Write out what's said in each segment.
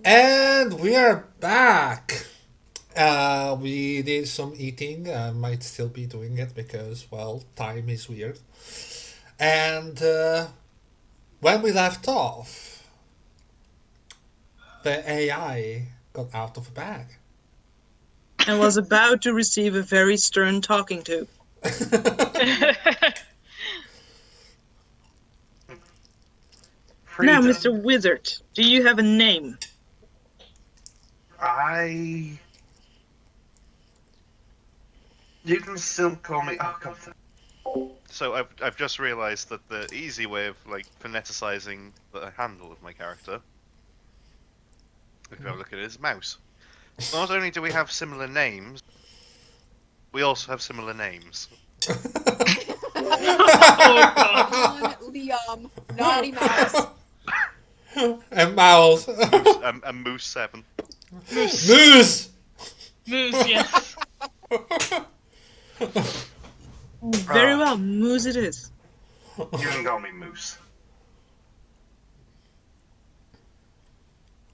And we are back. We did some eating. I might still be doing it because, well, time is weird. And when we left off, the AI got out of the bag. And was about to receive a very stern talking to. Now, Mr. Wizard, do you have a name? You can still call me. Oh God. So I've just realised that the easy way of like phoneticizing the handle of my character, if you look at it, is mouse. Not only do we have similar names, we also have similar names. Oh God. Liam, naughty mouse. And mouse. A moose 7. Moose. Moose, yes. Very well, Moose it is. You can call me Moose.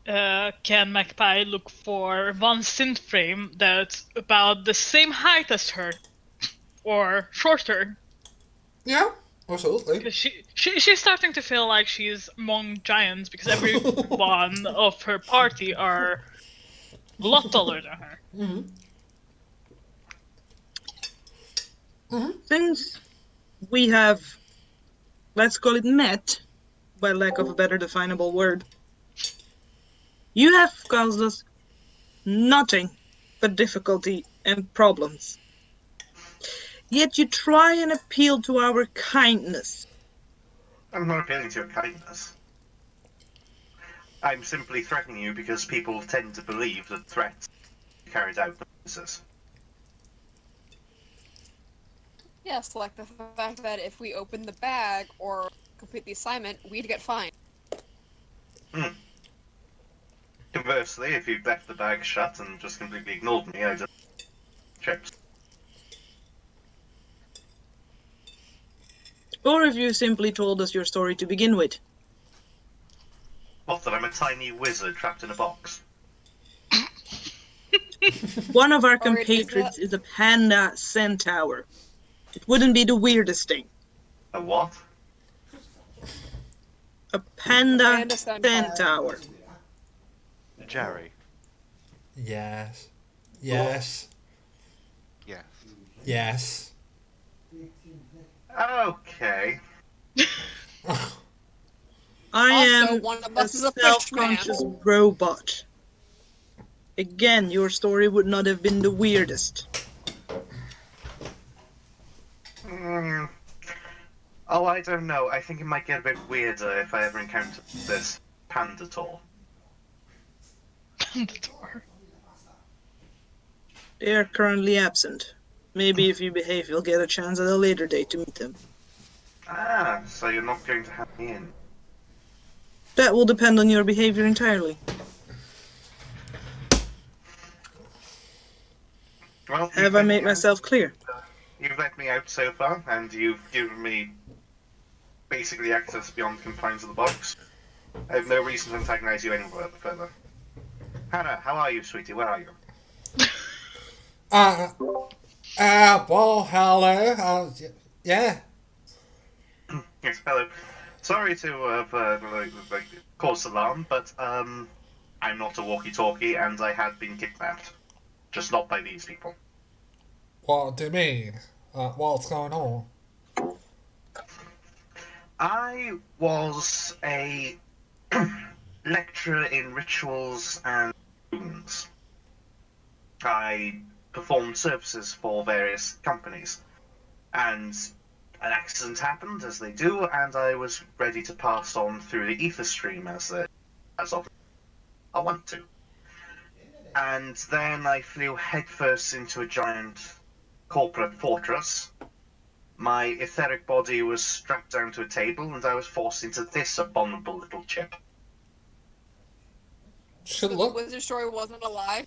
Can Magpie look for one synth frame that's about the same height as her? Or shorter? Yeah, absolutely. Because she's starting to feel like she's among giants because every one of her party are a lot taller than her. Mm-hmm. Since we have, let's call it met, by lack of a better definable word, you have caused us nothing but difficulty and problems. Yet you try and appeal to our kindness. I'm not appealing to your kindness. I'm simply threatening you because people tend to believe that threats are carried out by officers. Yes, like the fact that if we open the bag or complete the assignment, we'd get fined. Conversely, if you'd left the bag shut and just completely ignored me, I'd just chips. Or if you simply told us your story to begin with. What, that I'm a tiny wizard trapped in a box? One of our compatriots is a panda centaur. It wouldn't be the weirdest thing. A what? A panda Panda centaur. centaur. Jerry. Yes. Yes. Yes. Yes. Okay. I Also, am one of a us is a fish self-conscious robot. Again, your story would not have been the weirdest. Oh, I don't know. I think it might get a bit weirder if I ever encounter this panda tour. The door. They are currently absent. Maybe if you behave, you'll get a chance at a later date to meet them. Ah, so you're not going to have me in. That will depend on your behavior entirely. Well, Have I made myself clear? You've let me out so far, and you've given me basically access beyond the confines of the box. I have no reason to antagonize you any further. Hannah, how are you, sweetie? Where are you? Well, hello. Yeah. Yes, hello. Sorry to have caused alarm, but I'm not a walkie-talkie, and I had been kidnapped. Just not by these people. What do you mean? What's going on? I was a lecturer in rituals and runes. I performed services for various companies, and an accident happened, as they do, and I was ready to pass on through the ether stream as of I want to. And then I flew headfirst into a giant corporate fortress. My etheric body was strapped down to a table, and I was forced into this abominable little chip. She So the look. wizard story wasn't a lie.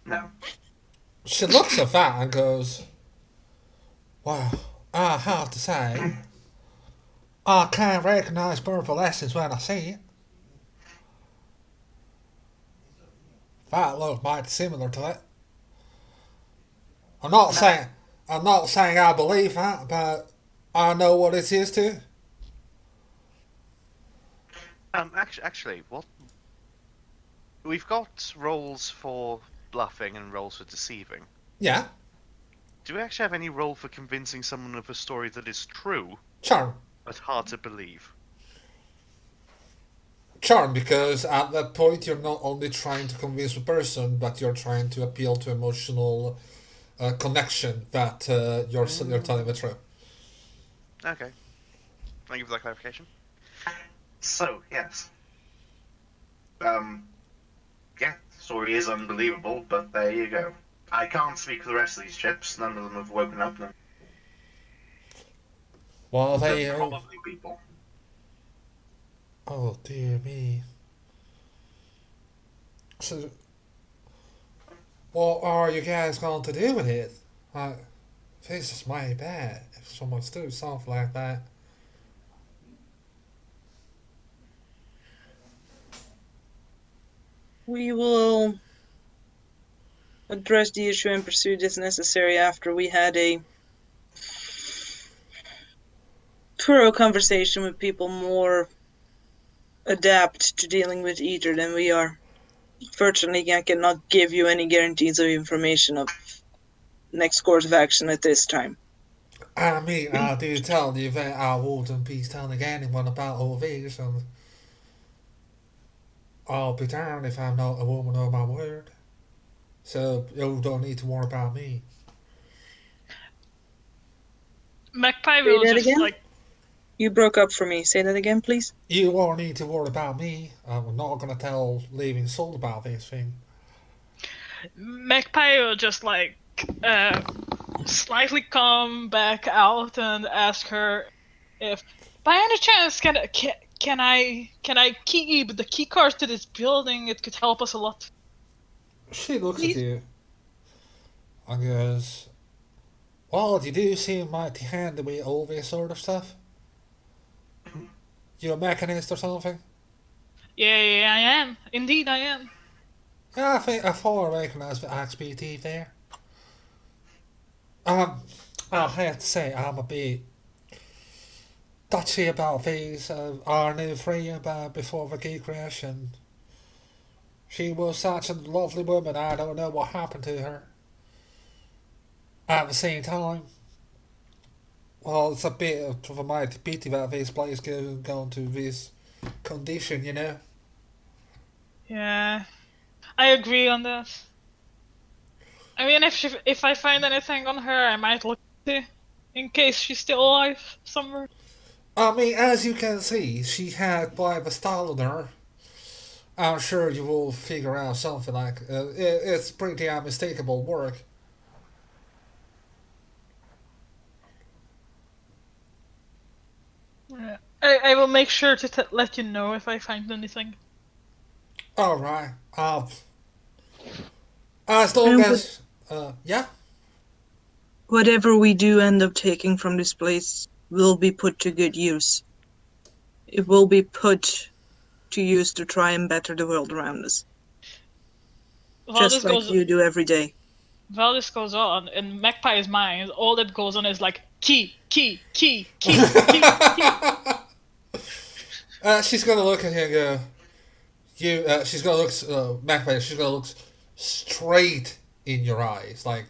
No. She looks at that and goes, "Wow, I have to say, I can't recognize purple essence when I see it. That looks mighty similar to it. I'm not saying, I'm not saying I believe that, but I know what it is too. Actually, what we've got roles for bluffing and roles for deceiving. Yeah, Do we actually have any role for convincing someone of a story that is true charm, but hard to believe? charm. Because at that point you're not only trying to convince a person, but you're trying to appeal to emotional connection that you're telling the truth. Okay. Thank you for that clarification. So, yes. Yeah, story is unbelievable, but there you go. I can't speak for the rest of these chips. None of them have woken up. Well, they. They're probably people. Oh dear me. So, what are you guys going to do with it? This is my bad if someone's doing something like that. We will address the issue and pursue this necessary after we had a thorough conversation with people more adept to dealing with ether than we are. Fortunately, I cannot give you any guarantees of information of next course of action at this time. I mean, I do tell you that I wouldn't be telling anyone about all this, and I'll be darned if I'm not a woman of my word. So you don't need to worry about me. Magpie Say will that just again? like You broke up for me. Say that again, please. You won't need to worry about me. I'm not gonna tell Living Soul about this thing. Magpie will just like slightly come back out and ask her if by any chance can I keep the key cards to this building? It could help us a lot. She looks Please? at you and goes, "Well, you do seem mighty handy with all this sort of stuff. You a mechanist or something?" Yeah, I am. Indeed, I am. Yeah, I thought I recognised the XPT there. I have to say, I'm a bit touchy about these. Our new friend before the gate crash, and she was such a lovely woman. I don't know what happened to her. At the same time, well, it's a bit of a mighty pity that this place gone to this condition, you know. Yeah, I agree on that. I mean, if I find anything on her, I might look in case she's still alive somewhere. I mean, as you can see, she had quite the style on her. I'm sure you will figure out something like it's pretty unmistakable work. Yeah. I will make sure to let you know if I find anything. All right. As long as yeah. Whatever we do end up taking from this place will be put to good use. It will be put to use to try and better the world around us. While Just like you do every day. while this goes on, in Magpie's mind, all that goes on is like key, key, key, key, key, key. She's gonna look at you and go, you. She's gonna look, Magpie. She's gonna look straight in your eyes, like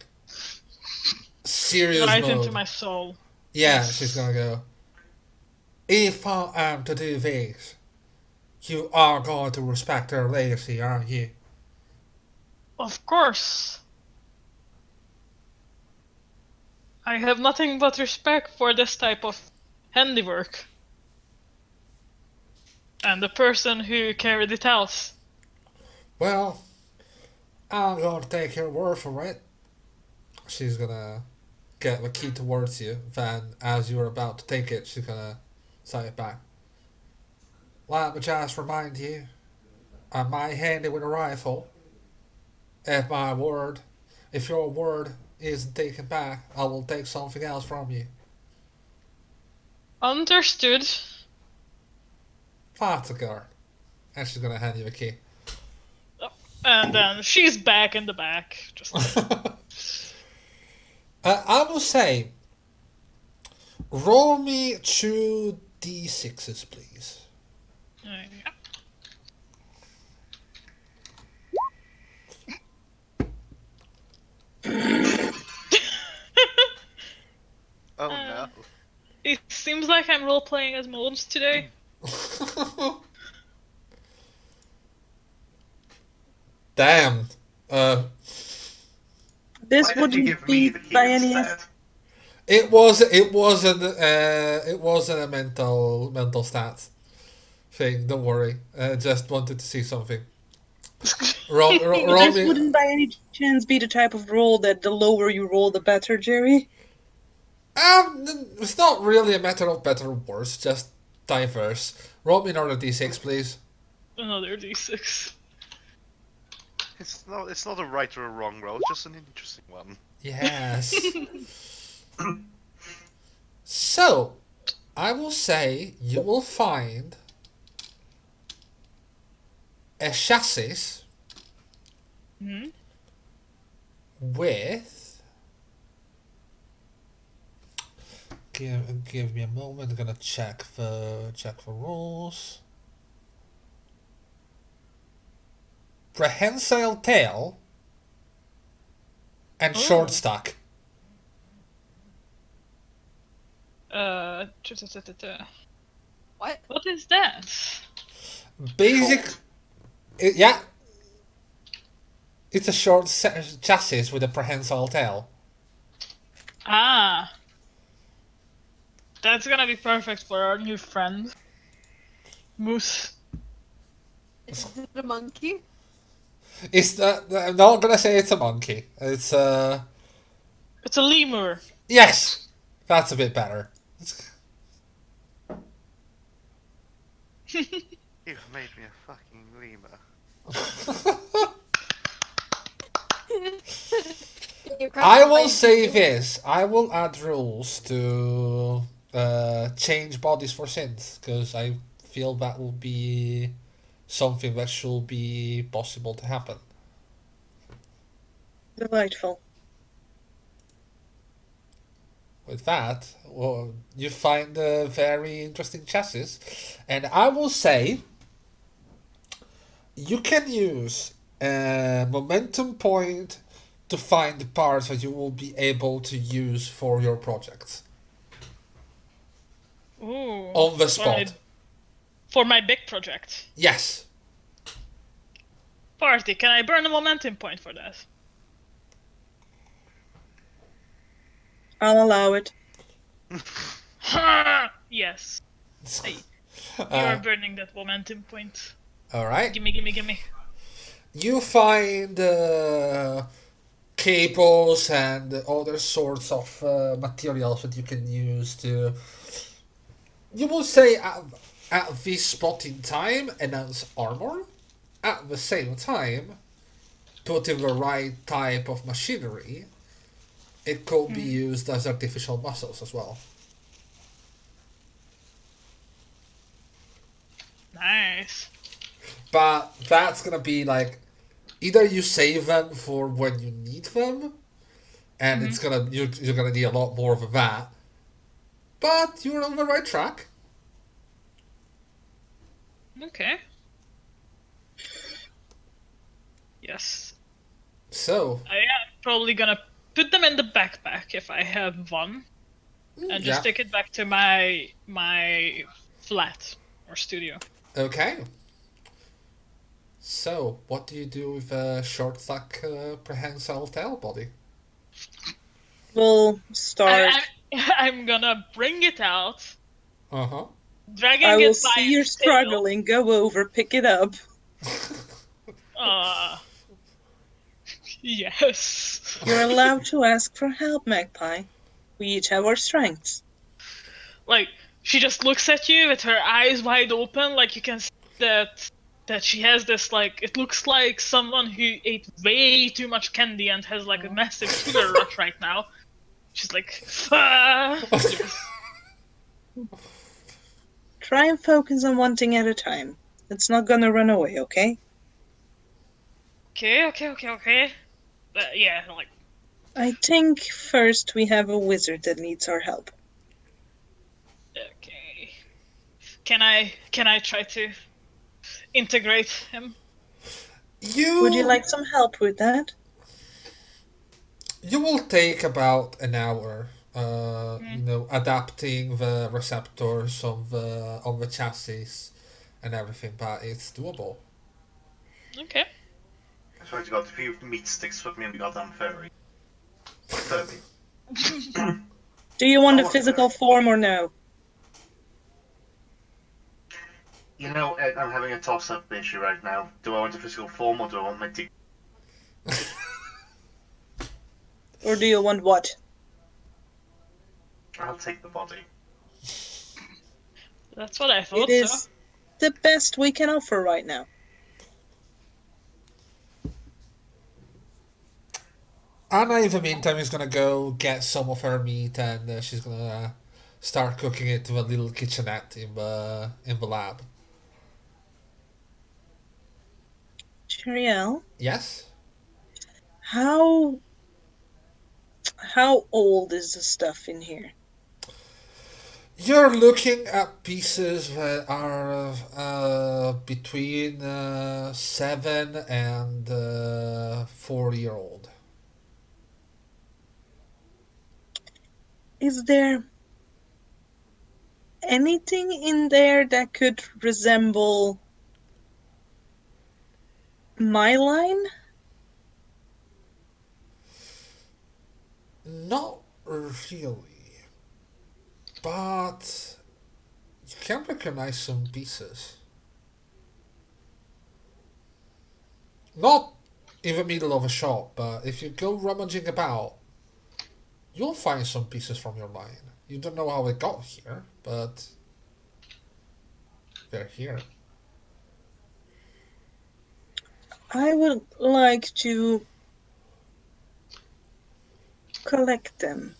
serious Right mode. into my soul. Yeah, she's gonna go. If I am to do this, you are going to respect her legacy, aren't you? Of course. I have nothing but respect for this type of handiwork. And the person who carried it out. Well, I'm going to take your word for it. She's gonna get the key towards you. Then, as you're about to take it, she's gonna say it back. Let me just remind you, I'm my handy with a rifle. If your word isn't taken back, I will take something else from you. Understood. That's a guard. And she's gonna hand you the key. And then she's back in the back. Just I will say, roll me 2d6s, please. yeah. Oh no. It seems like I'm role playing as modes today. Damn. This Why don't you wouldn't give me be the key by any. instead? It wasn't a mental stat thing. Don't worry. Just wanted to see something. Roll This me. wouldn't by any chance be the type of roll that the lower you roll, the better, Jerry. It's not really a matter of better or worse. Just diverse. Roll me another d6, please. Another d6. It's not a right or a wrong roll, just an interesting one. Yes. So, I will say you will find a chassis Hmm? with. Give me a moment. I'm gonna check the rules. Prehensile tail and short stack. What? What is that? Basic. Yeah. It's a short chassis with a prehensile tail. Ah. That's gonna be perfect for our new friend. Moose. Is it a monkey? I'm not gonna say it's a monkey. It's It's a lemur. yes, that's a bit better. You've made me a fucking lemur. I will say this. I will add rules to change bodies for synths because I feel that will be something that should be possible to happen. Delightful. With that, well, you find a very interesting chassis, and I will say you can use a momentum point to find the parts that you will be able to use for your project Ooh. on the spot. For my big project. Yes. Party, can I burn a momentum point for that? I'll allow it. Yes. Hey, you Uh, are burning that momentum point. all right. Gimme. You find cables and other sorts of materials that you can use to. You will say at this spot in time enhance armor. At the same time, put in the right type of machinery. It could be used as artificial muscles as well. Nice. But that's gonna be like either you save them for when you need them, and it's gonna you're gonna need a lot more of that. But you're on the right track. Okay. Yes. So, I am probably gonna put them in the backpack if I have one, and just yeah, take it back to my flat or studio. okay. So, what do you do with a short stack prehensile tail body? We'll start. I'm gonna bring it out, Uh huh. I dragging will it by see you're its tail. struggling. Go over, pick it up. Uh, yes. You're allowed to ask for help, Magpie. We each have our strengths. Like, she just looks at you with her eyes wide open, like you can see that she has this, like, it looks like someone who ate way too much candy and has like a massive sugar rush right now. She's like, yes. Try and focus on one thing at a time. It's not gonna run away, okay? Okay. Yeah, like, I think first we have a wizard that needs our help. okay. Can I try to integrate him? Would you You like some help with that? you will take about an hour. Mm, Adapting the receptors on the chassis and everything, but it's doable. okay. I swear to God, if you meat sticks with me and the goddamn furry. Furby. Do you want I a want physical furry. form or no? You know, Ed, I'm having a toss-up issue right now. Do I want a physical form or do I want my dick? Or do you want what? I'll take the body. That's what I It thought. So. is the best we can offer right now. Anna, in the meantime, is gonna go get some of her meat, and she's gonna start cooking it to a little kitchenette in the lab. Cheriel, Yes. how old is the stuff in here? You're looking at pieces that are between 7 and 4 year old. Is there anything in there that could resemble my line? Not really, but you can recognize some pieces. Not in the middle of a shop, but if you go rummaging about, you'll find some pieces from your line. You don't know how they got here, but they're here. I would like to collect them.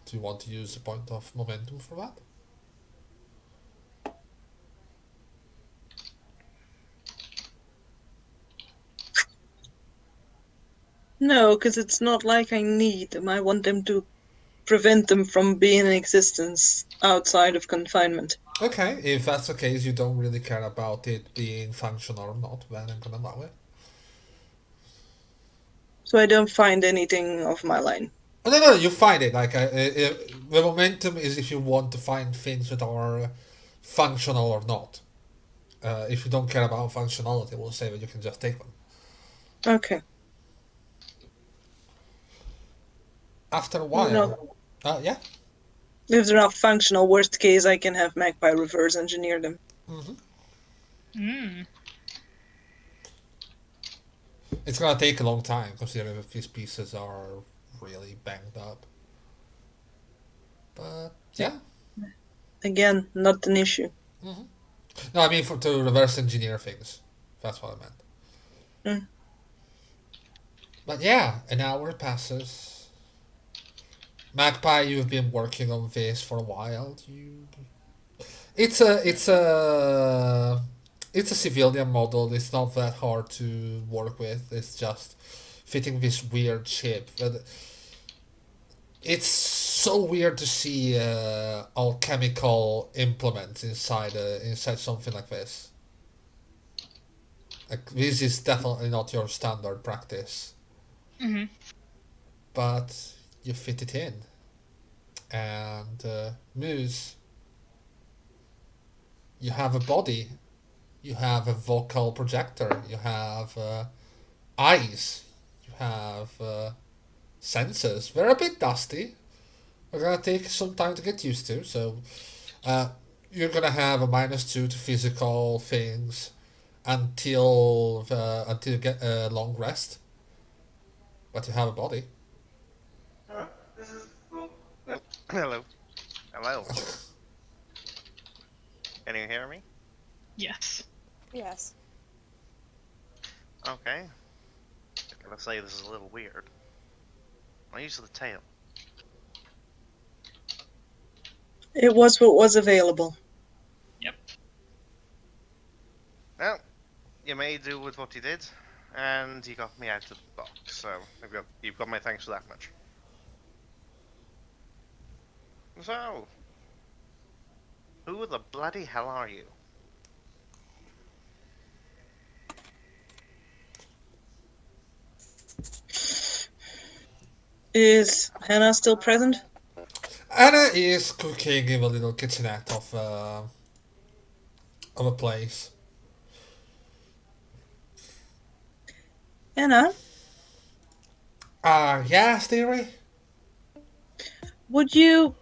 Do you want to use the point of momentum for that? No, because it's not like I need them. I want them to prevent them from being in existence outside of confinement. Okay, if that's the case, you don't really care about it being functional or not, then I'm gonna allow it. So I don't find anything of my line. Oh, no, you find it. The momentum is if you want to find things that are functional or not. If you don't care about functionality, we'll say that you can just take them. Okay. After a No. while, yeah. If they're not functional, worst case, I can have Magpie reverse engineer them. Mm. It's gonna take a long time considering that these pieces are really banged up. But yeah. Again, not an issue. No, I mean to reverse engineer things. That's what I meant. Mm. But yeah, an hour passes. Magpie, you've been working on this for a while. It's a civilian model. It's not that hard to work with. It's just fitting this weird chip. But it's so weird to see alchemical implements inside something like this. Like, this is definitely not your standard practice, Hmm. but you fit it in. And Moose, you have a body, you have a vocal projector, you have eyes, you have senses. They're a bit dusty. They're gonna take some time to get used to. So uh, you're gonna have a -2 to physical things until you get a long rest. But you have a body. Hello. Hello. Can you hear me? Yes. Yes. Okay. I'm gonna say this is a little weird. My use of the tail. It was what was available. Yep. Well, you may do with what you did, and you got me out of the box, so you've got my thanks for that much. So, who the bloody hell are you? Is Hannah still present? Anna is cooking in a little kitchenette of a place. Hannah, Yes, dearie? would you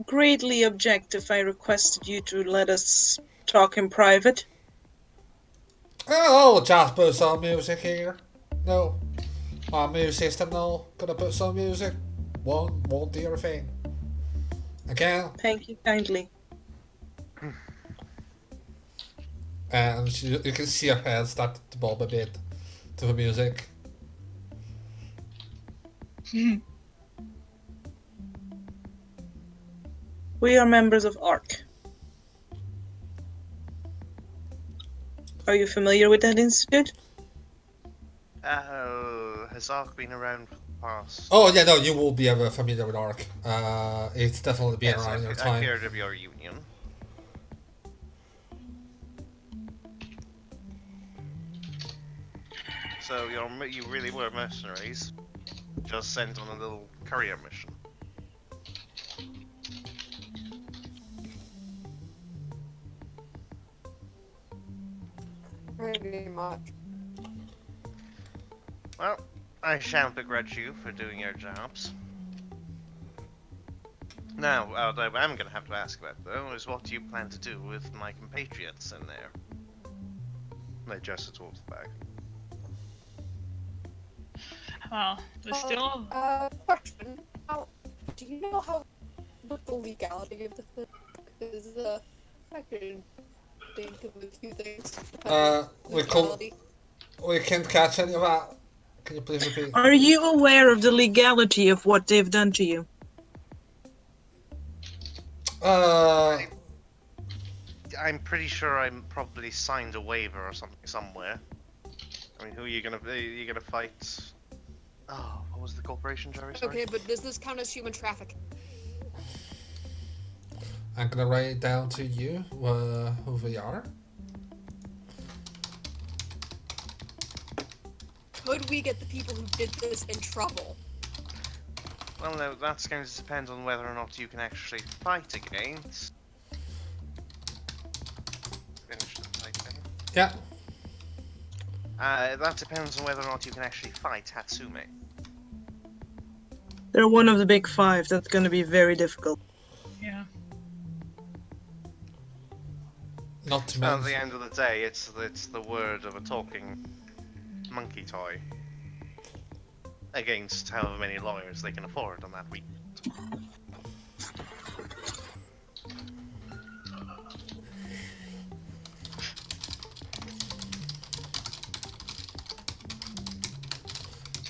greatly object if I requested you to let us talk in private? Oh, just put some music here. No. My music system now. Gonna put some music. Won't do your thing. Again. Thank you kindly. And you can see her head start to bob a bit to the music. We are members of ARC. Are you familiar with that institute? Has Ark been around for the past? Oh, yeah, no, you will be ever familiar with ARC. It's definitely been Yes, around your I've time. heard of your union. So you really were mercenaries, just sent on a little courier mission. Pretty much. Well, I shan't begrudge you for doing your jobs. Now, what I'm going to have to ask about, though, is what you plan to do with my compatriots in there. They gesture towards the bag. Well, there's still. Question. Do you know what the legality of the thing is? I could think of a few things. We can't catch any of that. Can you please repeat? Are you aware of the legality of what they've done to you? I'm pretty sure I'm probably signed a waiver or something somewhere. I mean, who are you gonna fight? Oh, what was the corporation, Jerry? Sorry? Okay, but does this count as human trafficking? I'm gonna write it down to you who they are. Could we get the people who did this in trouble? Well, no, that's going to depend on whether or not you can actually fight against. Finish the typing. Yeah. That depends on whether or not you can actually fight Hatsume. They're one of the big five. That's going to be very difficult. Yeah. Not to At mention. the end of the day, it's the word of a talking monkey toy against however many lawyers they can afford on that week.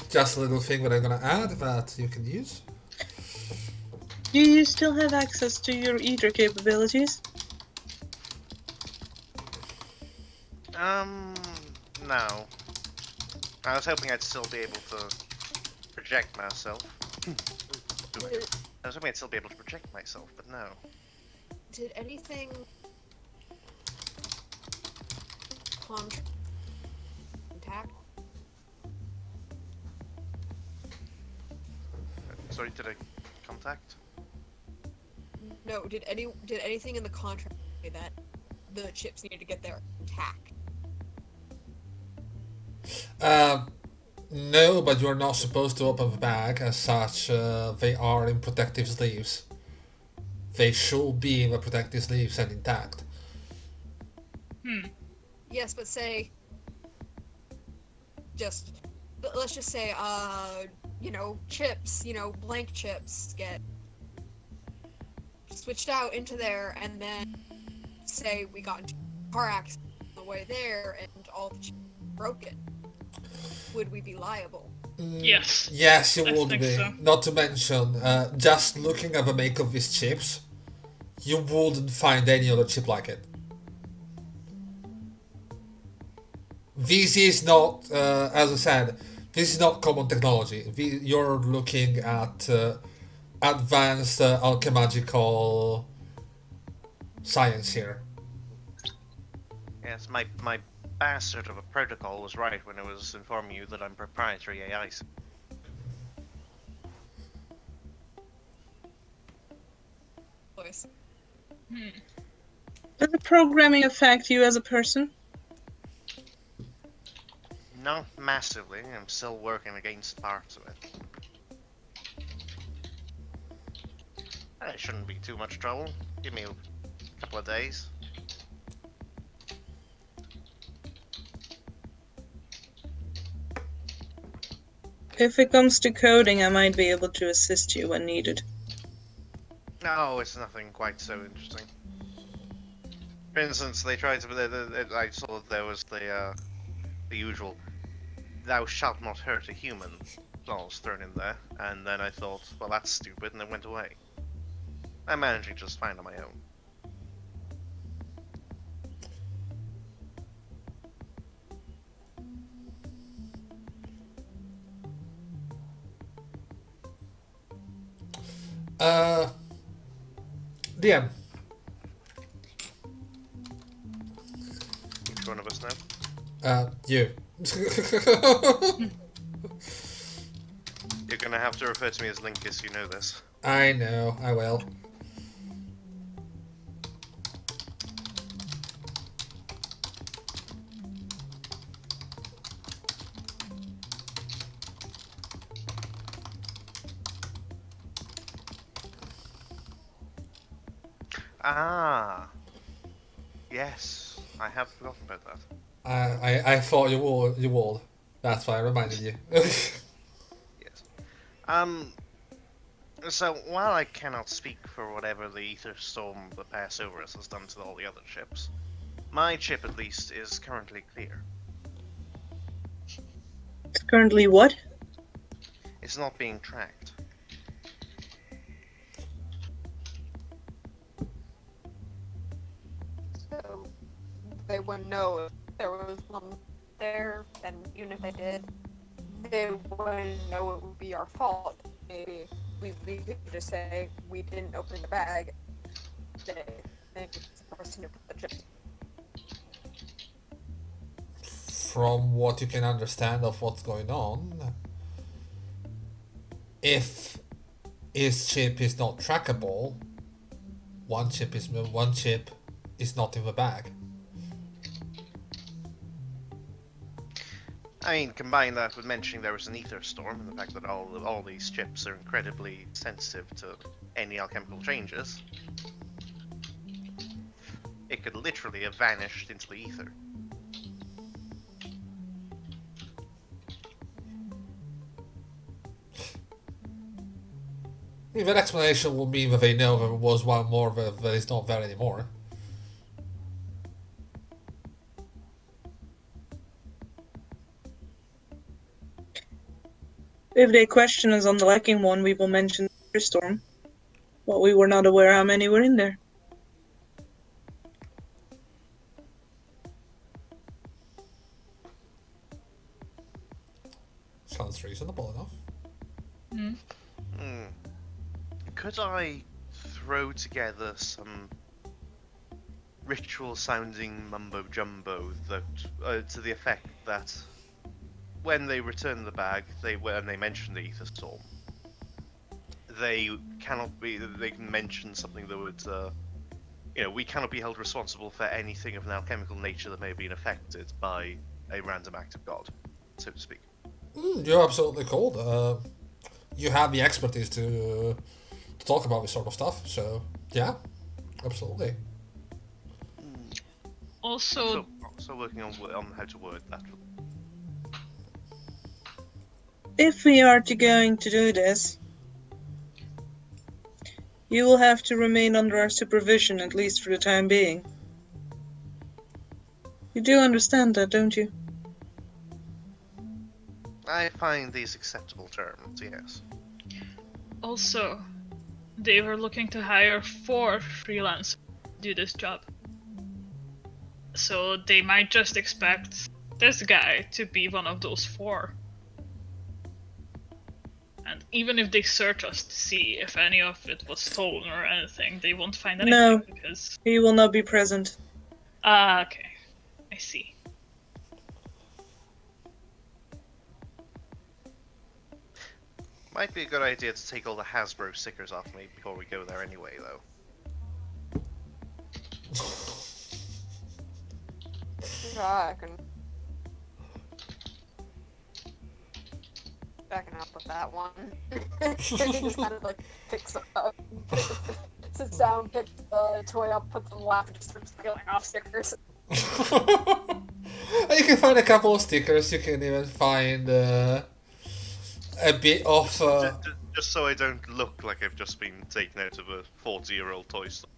Just a little thing that I'm gonna add that you can use. Do you still have access to your eater capabilities? No. I was hoping I'd still be able to project myself. Did, I was hoping I'd still be able to protect myself, but no. did anything intact? Sorry, did I contact? No, did anything in the contract say that the chips needed to get there intact? No, but you're not supposed to open the bag. As such, they are in protective sleeves. They should be in the protective sleeves and intact. Yes, but say let's just say chips, blank chips get switched out into there, and then say we got into a car accident on the way there and all the chips were broken. Would we be liable? Yes. Yes, you I would think be. so. Not to mention, just looking at the make of these chips, you wouldn't find any other chip like it. This is not, as I said, this is not common technology. You're looking at advanced alchemical science here. Yes, my bastard of a protocol was right when it was informing you that I'm proprietary AI. Voice. Does the programming affect you as a person? Not massively. I'm still working against parts of it. It shouldn't be too much trouble. Give me a couple of days. If it comes to coding, I might be able to assist you when needed. No, it's nothing quite so interesting. For instance, they tried to. I saw that there was the usual "Thou shalt not hurt a human" clause thrown in there, and then I thought, well, that's stupid, and it went away. I'm managing just fine on my own. DM. Which one of us now? You. You're gonna have to refer to me as Linkus, you know this. I know, I will. Ah, yes, I have forgotten about that. I thought you would. That's why I reminded you. Yes. So while I cannot speak for whatever the ether storm that passed over us has done to all the other ships, my chip at least is currently clear. It's currently what? It's not being tracked. So they wouldn't know if there was one there, and even if they did, they wouldn't know it would be our fault. Maybe we could just say we didn't open the bag. They think it's the person who put the chips. From what you can understand of what's going on, if his chip is not trackable, one chip is not in the bag. I mean, combine that with mentioning there was an ether storm and the fact that all these chips are incredibly sensitive to any alchemical changes. It could literally have vanished into the ether. I mean, that explanation will mean that they know there was one more that is not there anymore. If they question us on the lacking one, we will mention the storm. But we were not aware how many were in there. Sounds reasonable enough. Hmm. could I throw together some ritual-sounding mumbo-jumbo that, to the effect that when they return the bag, when they mention the ether storm, they can mention something that would, we cannot be held responsible for anything of an alchemical nature that may have been affected by a random act of God, so to speak. You're absolutely cold. You have the expertise to talk about this sort of stuff, so yeah, absolutely. Also, So working on how to word that. If we are going to do this, you will have to remain under our supervision, at least for the time being. You do understand that, don't you? I find these acceptable terms, yes. also, they were looking to hire 4 freelancers to do this job. So they might just expect this guy to be one of those 4. And even if they search us to see if any of it was stolen or anything, they won't find anything No. because... He will not be present. Ah, okay. I see. Might be a good idea to take all the Hasbro stickers off me before we go there anyway, though. Yeah, I can. Backing up with that one. He just kind of like picks up, sits down, picks the toy up, puts it in the lap, and just starts peeling off stickers. You can find a couple of stickers. You can even find a bit of. Just so I don't look like I've just been taken out of a 40-year-old toy shop.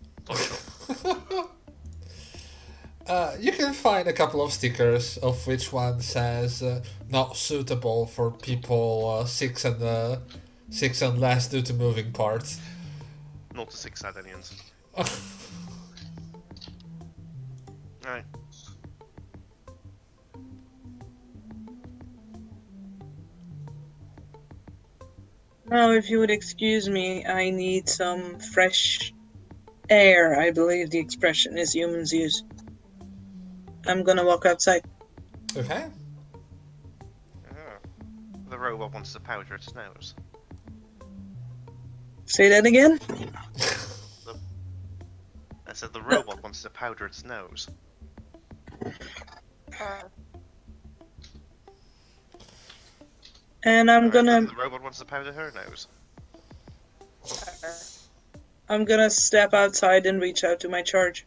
You can find a couple of stickers, of which one says "not suitable for people 6 and less due to moving parts." 0 to 6 Sardinians. Alright. Now, if you would excuse me, I need some fresh air, I believe the expression is humans use. I'm gonna walk outside. Okay. The robot wants to powder its nose. Say that again? I said the robot wants to powder its nose. And I'm gonna... The robot wants to powder her nose. I'm gonna step outside and reach out to my charge.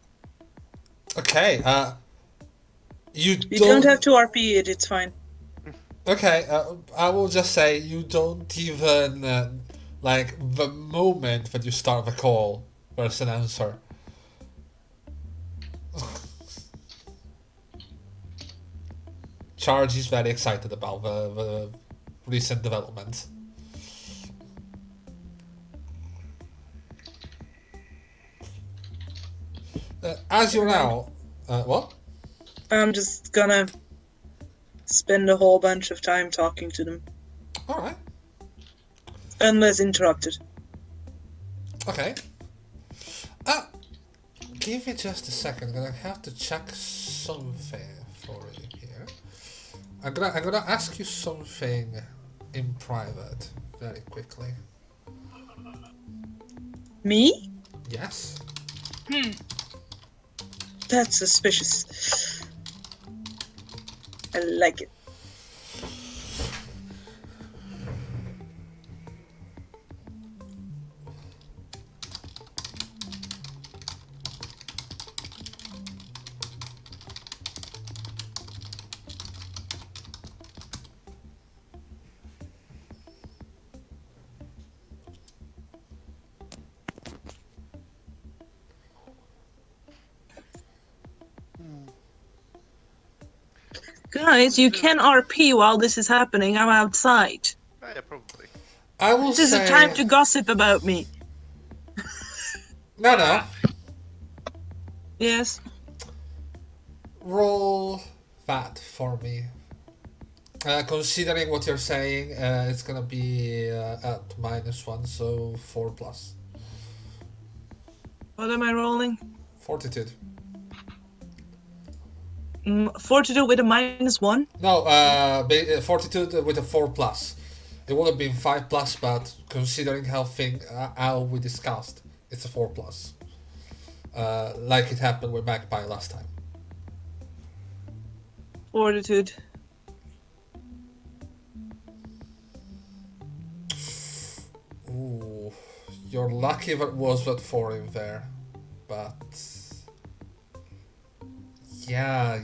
Okay. You don't have to RP it, it's fine. Okay, I will just say you don't even like the moment that you start the call, there's an answer. Charge is very excited about the recent development. As you're now, what? I'm just gonna spend a whole bunch of time talking to them. Alright. Unless interrupted. Okay. Give me just a second. I'm gonna have to check something for you here. I'm gonna ask you something in private very quickly. Me? Yes. That's suspicious. I like it. Guys, you can RP while this is happening. I'm outside. Yeah, probably. I will This is say... a time to gossip about me. No. Yes. Roll that for me. Considering what you're saying, it's gonna be at -1, so 4+. What am I rolling? Fortitude. Fortitude with a -1. No, fortitude with a 4+. It would have been 5+, but considering how we discussed, it's a 4+. Like it happened with Magpie last time. Fortitude. Ooh, you're lucky that was that 4 in there, but yeah,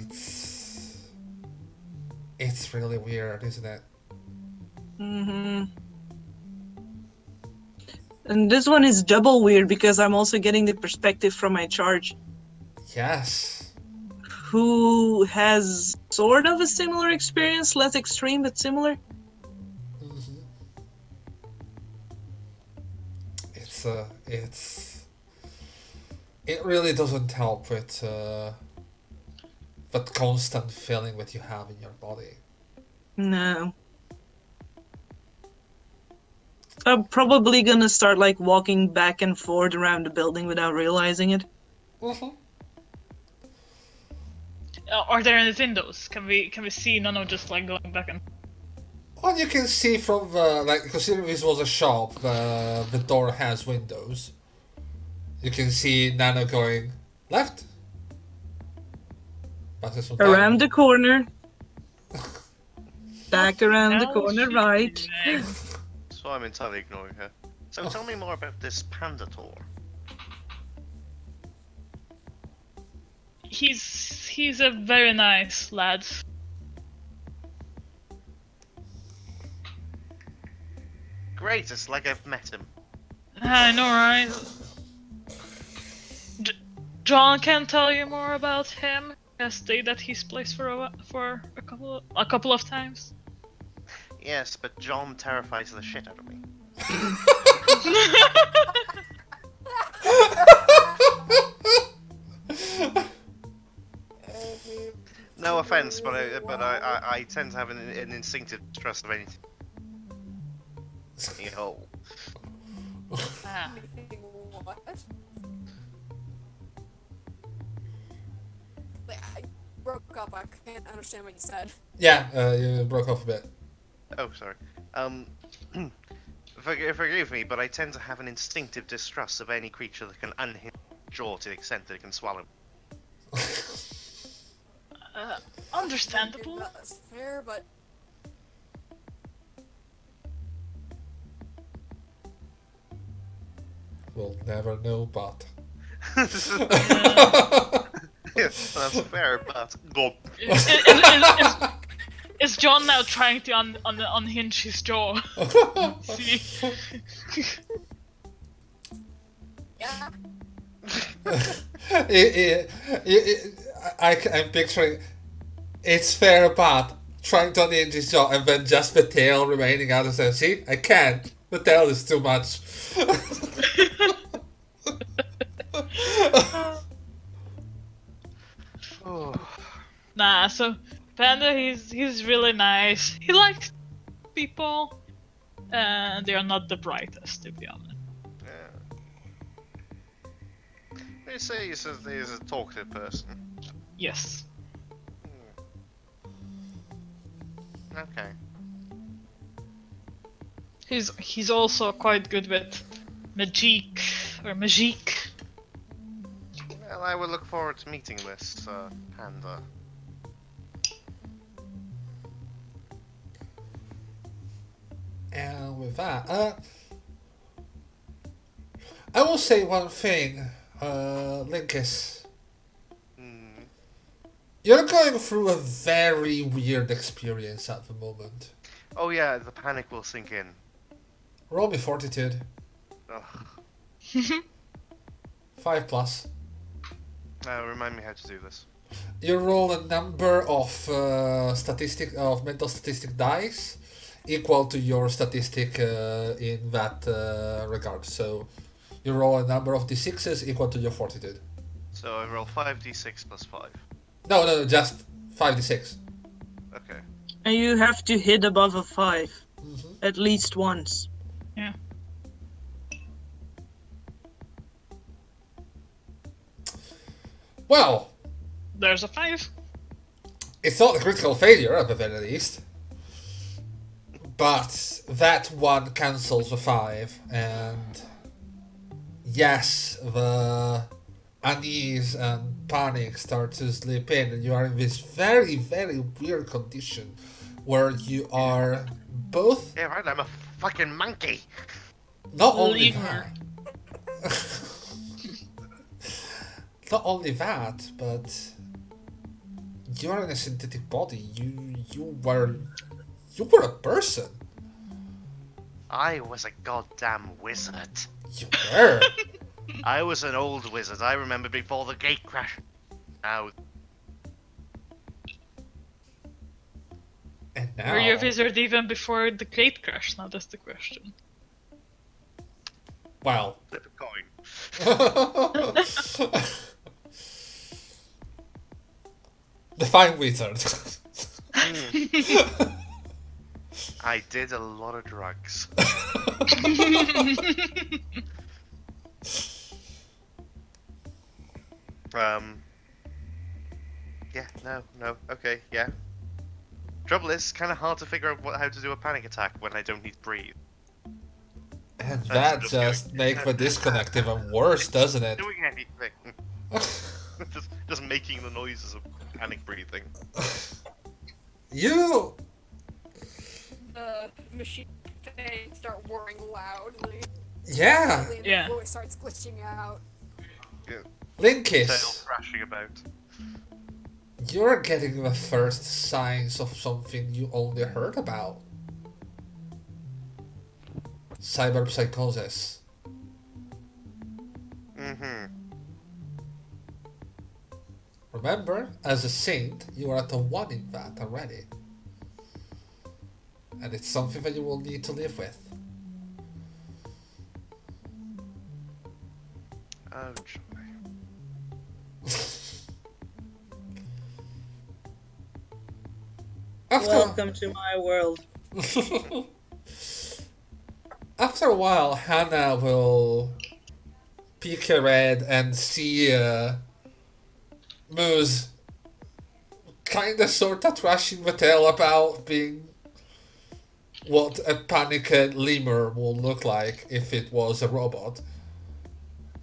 it's really weird, isn't it? And this one is double weird because I'm also getting the perspective from my charge, Yes. who has sort of a similar experience, less extreme but similar. Mm-hmm. It really doesn't help with that constant feeling that you have in your body. No. I'm probably gonna start like walking back and forth around the building without realizing it. Mm-hmm. Are there any windows? Can we see Nano just like going back and? Well, you can see from considering this was a shop, the door has windows. You can see Nano going left. Passes some time. Around the corner. Back around the Hell corner, she right. doing? So I'm entirely ignoring her. So tell me more about this panda tour. He's a very nice lad. Great, it's like I've met him. I know, right? John can tell you more about him. He has stayed at his place for a couple of times. Yes, but John terrifies the shit out of me. No offense, but I tend to have an instinctive distrust of anything. You know. Ah. Anything what? Wait, I broke up. I can't understand what you said. Yeah, you broke off a bit. Oh, sorry. Forgive me, but I tend to have an instinctive distrust of any creature that can unhinge jaw to the extent that it can swallow. Understandable. That's fair, but We'll never know, but. Yes, that's fair, but go. Is John now trying to unhinge his jaw? See? yeah. I'm picturing it's fair, but trying to unhinge his jaw, and then just the tail remaining out and saying, "See, I can't. The tail is too much." Nah, so Panda, he's really nice. He likes people, and they are not the brightest, to be honest. Yeah. They say he's a talkative person. Yes. Okay. He's also quite good with magic. Well, I will look forward to meeting this panda. And with that, I will say one thing, Linkus. You're going through a very weird experience at the moment. Oh yeah, the panic will sink in. Roll me fortitude. Ugh. 5+. Remind me how to do this. You roll a number of mental statistic dice equal to your statistic in that regard. So you roll a number of d6s equal to your fortitude. So I roll 5d6 plus 5. No, just 5d6. Okay. And you have to hit above a 5. At least once. Yeah. Well, There's a 5. it's not a critical failure at the very least. But that one cancels the 5, and yes, the unease and panic start to slip in, and you are in this very, very weird condition where you are both Yeah, right. I'm a fucking monkey. not only Lemur. that, not only that, but you are in a synthetic body. You were a person. I was a goddamn wizard. You were. I was an old wizard. I remember before the gate crash. Now, And now. Were you a wizard even before the gate crash? Now that's the question. Well. flip a coin. Define wizard. I did a lot of drugs. Yeah, no, okay, yeah. Trouble is, kind of hard to figure out how to do a panic attack when I don't need to breathe. And That's that just just makes the disconnect even worse, doesn't it? Doing anything. just making the noises of panic breathing. You. The machine things start whirring loudly. Yeah. And Yeah. the voice starts glitching out. Tail Linkis. thrashing about. You're getting the first signs of something you only heard about. Cyberpsychosis. Mm-hmm. Remember, as a saint, you are at a 1 in that already. And it's something that you will need to live with. Oh, joy. Welcome to my world. After a while, Hannah will peek her head and see Moose kinda sorta thrashing the tail about being what a panicked lemur will look like if it was a robot.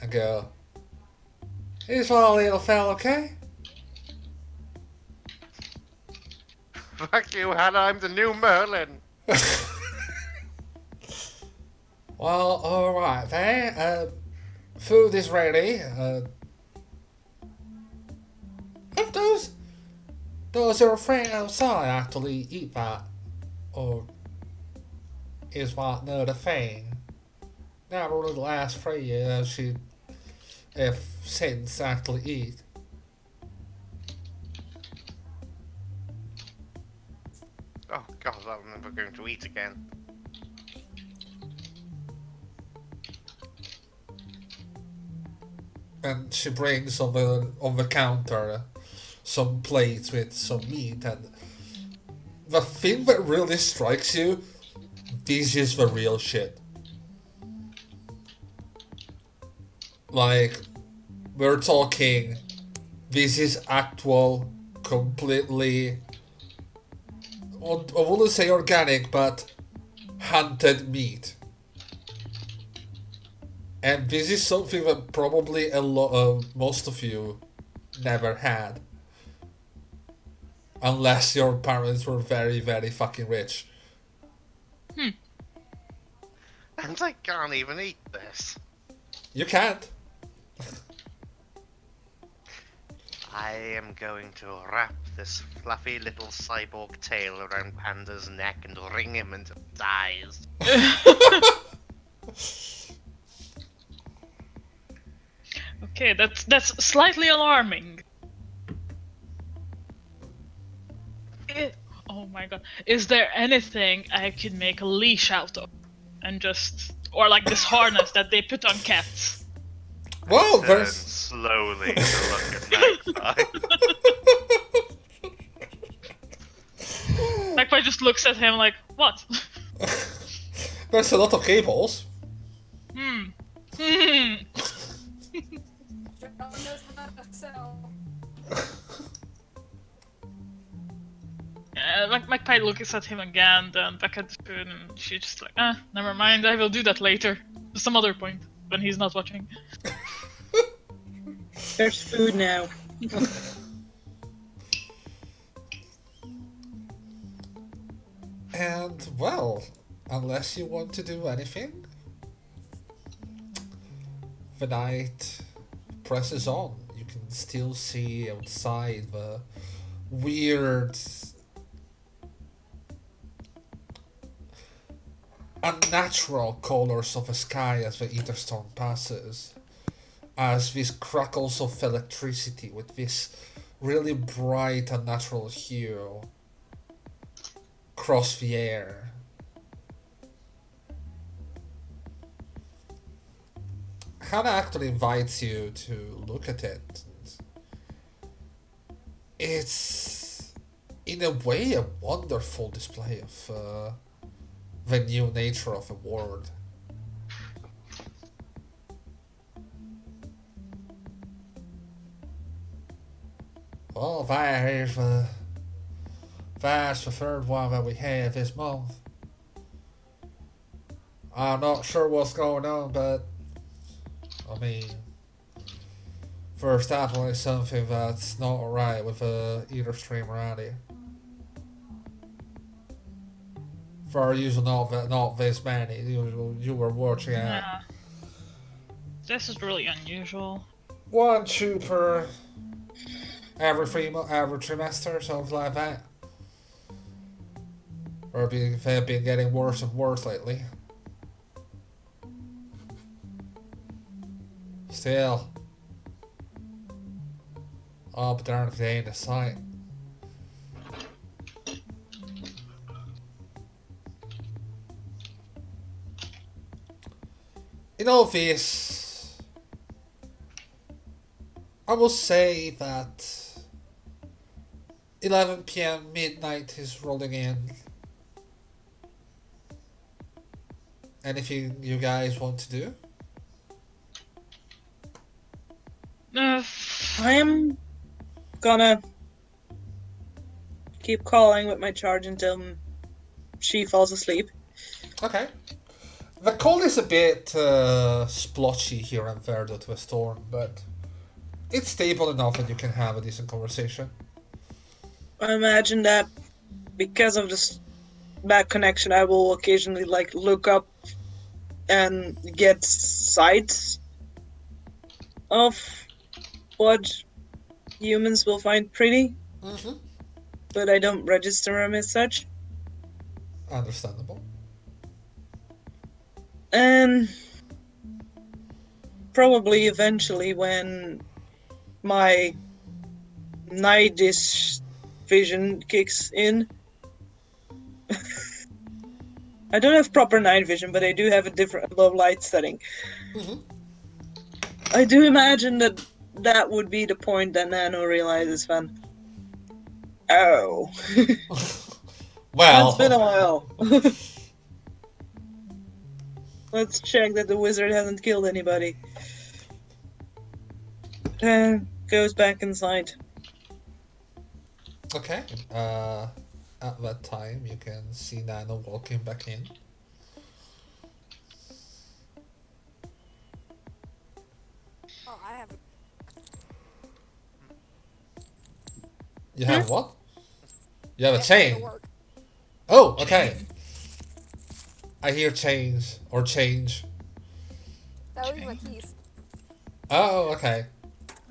And go, "Here's one little fella, okay?" Fuck you, Hannah, I'm the new Merlin. Well, alright then. Food is ready. If does your friend outside actually eat that? Or is that not a thing? Not really the last 3 years if since actually eat. Oh god, I'm never going to eat again. And she brings on the counter some plates with some meat, and the thing that really strikes you, this is the real shit. Like, we're talking, this is actual, completely, I wouldn't say organic, but hunted meat. And this is something that probably most of you never had. Unless your parents were very, very fucking rich. And I can't even eat this. You can't. I am going to wrap this fluffy little cyborg tail around Panda's neck and wring him until he dies. Okay, that's slightly alarming. Oh my god. Is there anything I could make a leash out of? And just... Or like this harness that they put on cats? Well, Turn there's... slowly to look at Magpie. Magpie just looks at him like, what? There's a lot of cables. Hmm. Shut knows how to sell. Magpie looks at him again, then back at the food, and she's just like, never mind, I will do that later. Some other point, when he's not watching. There's food now. And, well, unless you want to do anything, the night presses on. You can still see outside the weird, unnatural colors of the sky as the ether storm passes. As these crackles of electricity with this really bright unnatural hue cross the air. Hannah actually invites you to look at it. It's, in a way, a wonderful display of the new nature of the world. Well, that's the third one that we had this month. I'm not sure what's going on, but I mean, there's definitely something that's not right with the ether stream around here. For usually not this many, you were watching at Yeah. This is really unusual. 1, 2 per every trimester, something like that. Or they've been getting worse and worse lately. Still, up there if they ain't a sight. In all this, I will say that 11 p.m. midnight is rolling in. Anything you guys want to do? I am gonna keep calling with my charge until she falls asleep. Okay. The cold is a bit splotchy here and there due to a storm, but it's stable enough that you can have a decent conversation. I imagine that because of this bad connection, I will occasionally look up and get sight of what humans will find pretty, Mm-hmm. but I don't register them as such. Understandable. And probably eventually when my nightish vision kicks in. I don't have proper night vision, but I do have a different low light setting. Mm-hmm. I do imagine that would be the point that Nano realizes, fun. Oh. Well, It's been a while. Let's check that the wizard hasn't killed anybody. Goes back inside. okay. At that time, you can see Nano walking back in. Oh, I have. You have what? You have a I have to chain. work. Oh, okay. I hear chains or change. That was my keys. Oh, okay.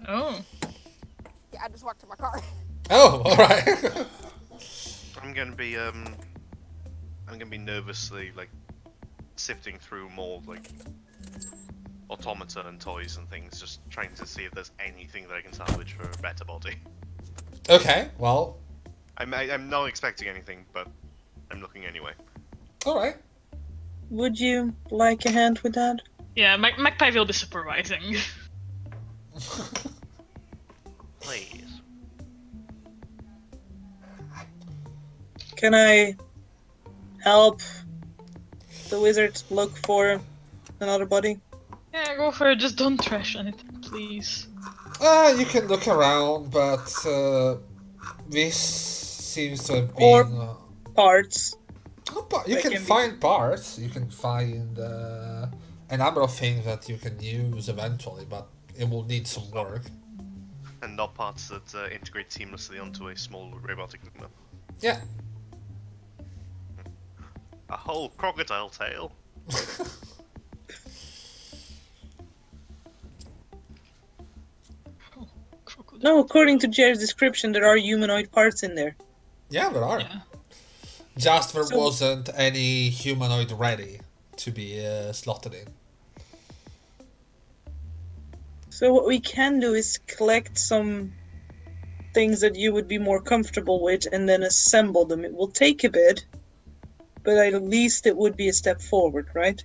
Oh. Yeah, I just walked to my car. Oh, all right. I'm gonna be nervously sifting through more automata and toys and things, just trying to see if there's anything that I can salvage for a better body. Okay. Well, I'm not expecting anything, but I'm looking anyway. all right. Would you like a hand with that? Yeah, Magpie will be supervising. Please. Can I help the wizard look for another body? Yeah, go for it, just don't trash on it, please. You can look around, but this seems to have Or been. parts You that can can be. find parts. You can find a number of things that you can use eventually, but it will need some work. And not parts that integrate seamlessly onto a small robotic limber. Yeah. A whole crocodile tail. No, according to Jer's description, there are humanoid parts in there. Yeah, there are. Yeah. Just there So- wasn't any humanoid ready to be slotted in. So what we can do is collect some things that you would be more comfortable with and then assemble them. It will take a bit, but at least it would be a step forward, right?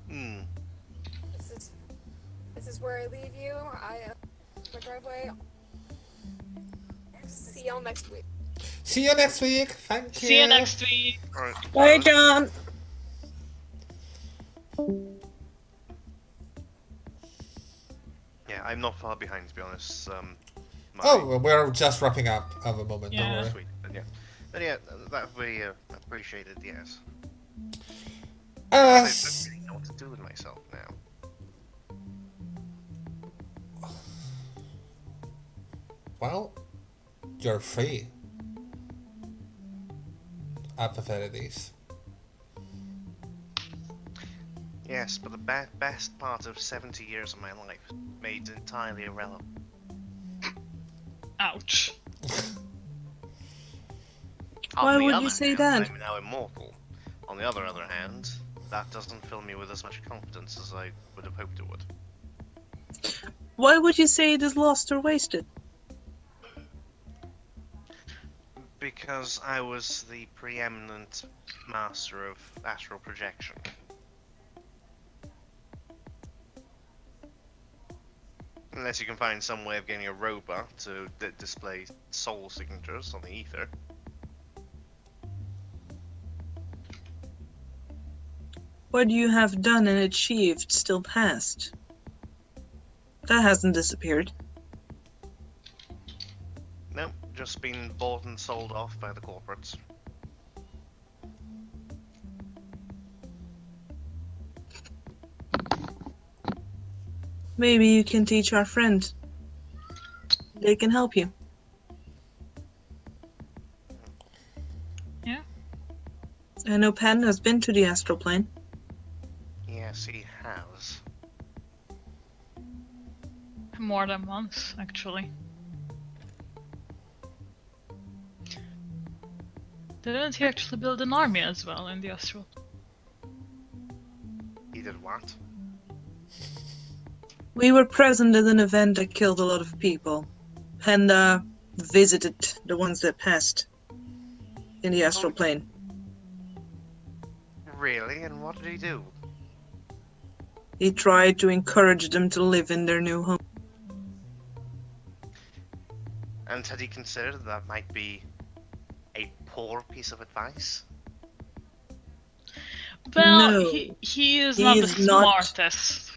Hmm. This is where I leave you. My driveway. See y'all next week. See you next week. Thank you. See you next week. Alright. Bye, John. Yeah, I'm not far behind, to be honest. Oh, we're just wrapping up at the moment. Yeah. Don't worry. Sweet. Then yeah, that would be appreciated, yes. Uh, I don't really know what to do with myself now. well, you're free. At the very least. Yes, but the best part of 70 years of my life made entirely irrelevant. Ouch. Why On the would you other say hand, that? I'm now immortal. On the other hand, that doesn't fill me with as much confidence as I would have hoped it would. Why would you say it is lost or wasted? Because I was the preeminent master of astral projection. Unless you can find some way of getting a robot to display soul signatures on the ether. What you have done and achieved still past. That hasn't disappeared. No, just been bought and sold off by the corporates. Maybe you can teach our friend. They can help you. Yeah. I know Pan has been to the astral plane. Yes, he has. More than once, actually. Didn't he actually build an army as well in the astral? He did what? We were present at an event that killed a lot of people. Panda visited the ones that passed in the astral plane. Really? And what did he do? He tried to encourage them to live in their new home. And had he considered that might be a poor piece of advice? Well, No, he is he not is the not. smartest.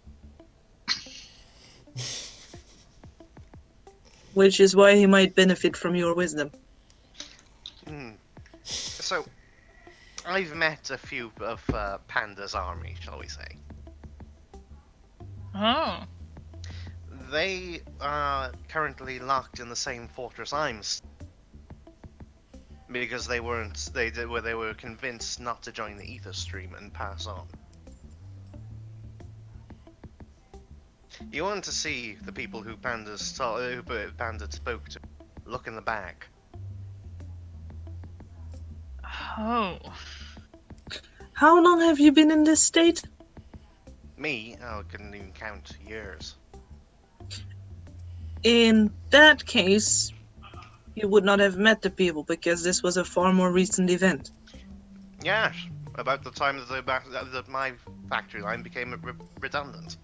Which is why he might benefit from your wisdom. So, I've met a few of Panda's army, shall we say. Oh. They are currently locked in the same fortress I'm because they were convinced not to join the ether stream and pass on. You want to see the people who Panda spoke to look in the back. Oh. How long have you been in this state? Me, I couldn't even count years. In that case, you would not have met the people because this was a far more recent event. Yes, about the time that my factory line became redundant.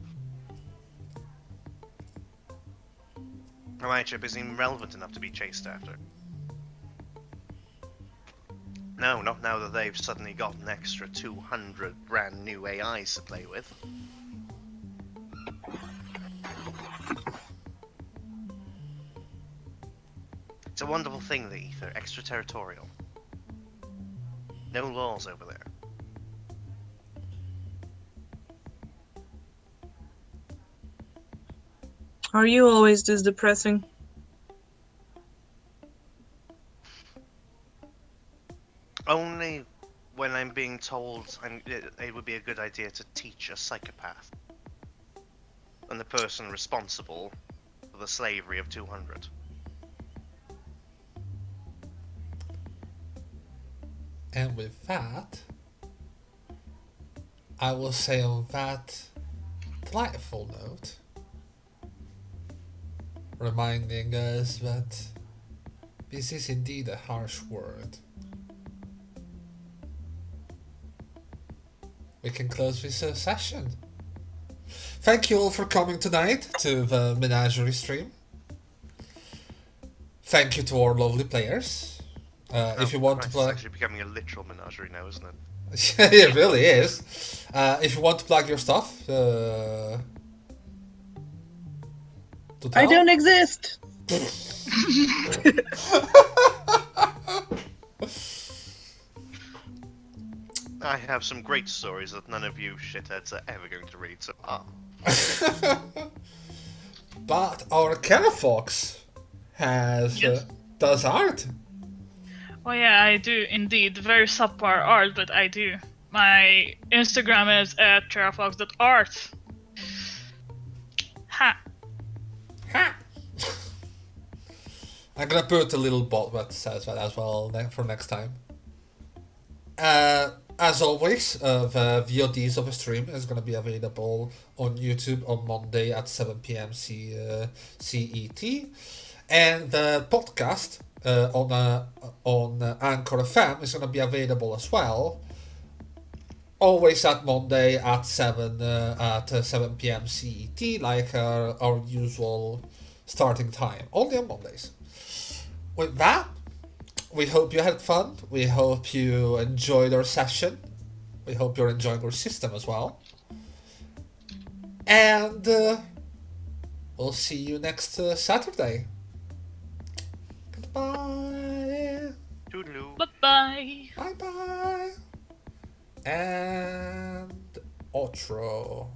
My chip isn't even relevant enough to be chased after. No, not now that they've suddenly got an extra 200 brand new AIs to play with. It's a wonderful thing, the ether, extraterritorial. No laws over there. Are you always this depressing? Only when I'm being told it would be a good idea to teach a psychopath. And the person responsible for the slavery of 200. And with that, I will say on that delightful note, reminding us that this is indeed a harsh word. We can close this session. Thank you all for coming tonight to the Menagerie stream. Thank you to our lovely players. If you want to It's play... actually becoming a literal menagerie now, isn't it? It really is. If you want to plug your stuff, I don't exist! I have some great stories that none of you shitheads are ever going to read, so But our Kara Fox has Yes. does art. Oh yeah, I do indeed. Very subpar art, but I do. My Instagram is at terrafox.art. Ha! Ha! I'm gonna put a little bot that says that as well for next time. As always, the VODs of the stream is going to be available on YouTube on Monday at 7 p.m. CET, and the podcast on Anchor FM is going to be available as well. Always at Monday at 7 p.m. CET, like our usual starting time. Only on Mondays. With that, we hope you had fun. We hope you enjoyed our session. We hope you're enjoying our system as well. And we'll see you next Saturday. Goodbye. toodaloo. Bye-bye! Bye-bye. And outro.